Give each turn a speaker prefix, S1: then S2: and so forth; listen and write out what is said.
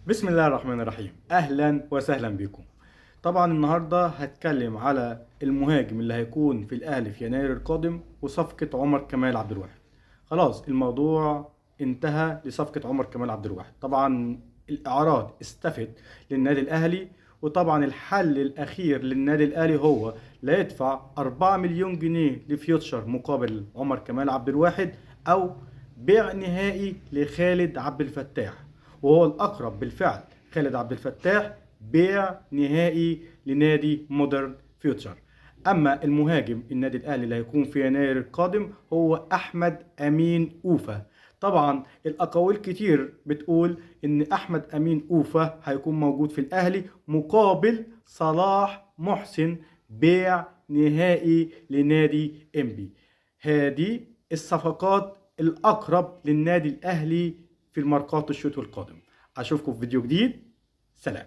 S1: بسم الله الرحمن الرحيم. اهلا وسهلا بكم. طبعا النهارده هتكلم على المهاجم اللي هيكون في الاهلي في يناير القادم وصفقة عمر كمال عبد الواحد. خلاص الموضوع انتهى لصفقة عمر كمال عبد الواحد. طبعا الاعارات استفت للنادي الاهلي، وطبعا الحل الاخير للنادي الاهلي هو لا يدفع 4 مليون جنيه لفيوتشر مقابل عمر كمال عبد الواحد، او بيع نهائي لخالد عبد الفتاح، وهو الأقرب بالفعل. خالد عبد الفتاح بيع نهائي لنادي مودرن فيوتشر. أما المهاجم النادي الأهلي اللي هيكون في يناير القادم هو أحمد أمين أوفا. طبعا الأقاويل كتير بتقول إن أحمد أمين أوفا هيكون موجود في الأهلي مقابل صلاح محسن، بيع نهائي لنادي إنبي. هذه الصفقات الأقرب للنادي الأهلي في الماركات الشتوي القادم. أشوفكم في فيديو جديد. سلام.